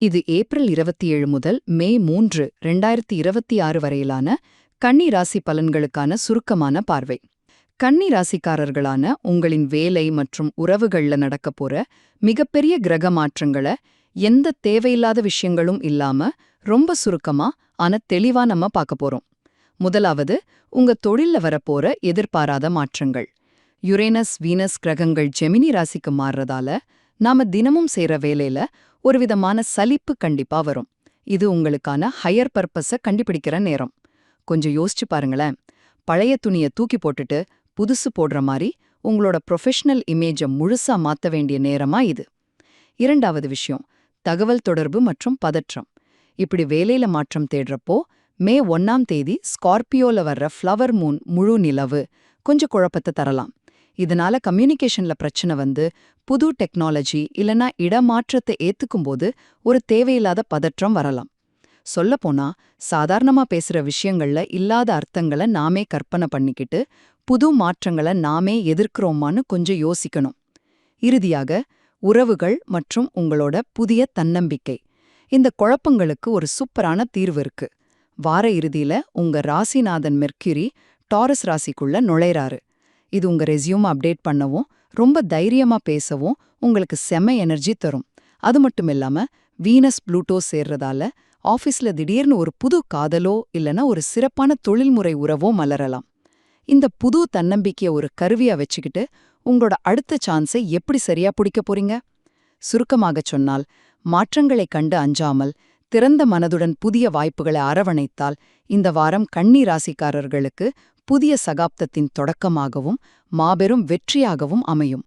இது ஏப்ரல் 27 முதல் மே 3, 2026 வரையிலான கன்னி ராசி பலன்களுக்கான சுருக்கமான பார்வை. கன்னி ராசிக்காரர்களான உங்களின் வேலை மற்றும் உறவுகள்ல நடக்கப் போற மிகப்பெரிய கிரக மாற்றங்கள எந்த தேவையில்லாத விஷயங்களும் இல்லாம ரொம்ப சுருக்கமா ஆனா தெளிவா நம்ம பார்க்க போறோம். முதலாவது, உங்க தொழில்ல வரப்போற எதிர்பாராத மாற்றங்கள். யுரேனஸ் வீனஸ் கிரகங்கள் ஜெமினி ராசிக்கு மாறுறதால நாம தினமும் செய்ற வேலையில ஒரு விதமான சலிப்பு கண்டிப்பா வரும். இது உங்களுக்கான ஹையர் பர்பஸ கண்டுபிடிக்கிற நேரம். கொஞ்சம் யோசிச்சு பாருங்களேன். பழைய துணிய தூக்கி போட்டுட்டு புதுசு போடுற மாதிரி உங்களோட ப்ரொஃபஷனல் இமேஜை முழுசா மாத்த வேண்டிய நேரமா இது. இரண்டாவது விஷயம், தகவல் தொடர்பு மற்றும் பதற்றம். இப்படி வேலையில மாற்றம் தேடுறப்போ மே 1ஆம் தேதி ஸ்கார்பியோல வர்ற ஃப்ளவர் மூன் முழு நிலவு கொஞ்சம் குழப்பத்தை தரலாம். இதனால கம்யூனிகேஷன்ல பிரச்சனை வந்து புது டெக்னாலஜி இல்லனா இடமாற்றத்தை ஏத்துக்கும்போது ஒரு தேவையில்லாத பதற்றம் வரலாம். சொல்லப்போனா சாதாரணமா பேசுற விஷயங்கள்ல இல்லாத அர்த்தங்களை நாமே கற்பனை பண்ணிக்கிட்டு புது மாற்றங்களை நாமே எதிர்க்கிறோமான்னு கொஞ்சம் யோசிக்கணும். இறுதியாக, உறவுகள் மற்றும் உங்களோட புதிய தன்னம்பிக்கை. இந்த குழப்பங்களுக்கு ஒரு சூப்பரான தீர்வு இருக்கு. வார இறுதியில உங்க ராசிநாதன் மெர்க்குரி டாரஸ் ராசிக்குள்ள நுழைறாரு. இது உங்க ரெஸ்யூம் அப்டேட் பண்ணவும் ரொம்ப தைரியமா பேசவும் உங்களுக்கு செம எனர்ஜி தரும். அது மட்டும் இல்லாம வீனஸ் ப்ளூட்டோ சேர்றதால ஆஃபீஸ்ல திடீர்னு ஒரு புது காதலோ இல்லனா ஒரு சிறப்பான தொழில்முறை உறவோ மலரலாம். இந்த புது தன்னம்பிக்கைய ஒரு கருவியா வச்சுக்கிட்டு உங்களோட அடுத்த சான்ஸை எப்படி சரியா பிடிக்க போறீங்க? சுருக்கமாகச் சொன்னால், மாற்றங்களைக் கண்டு அஞ்சாமல் திறந்த மனதுடன் புதிய வாய்ப்புகளை அரவணைத்தால் இந்த வாரம் கன்னி ராசிக்காரர்களுக்கு புதிய சகாப்தத்தின் தொடக்கமாகவும் மாபெரும் வெற்றியாகவும் அமையும்.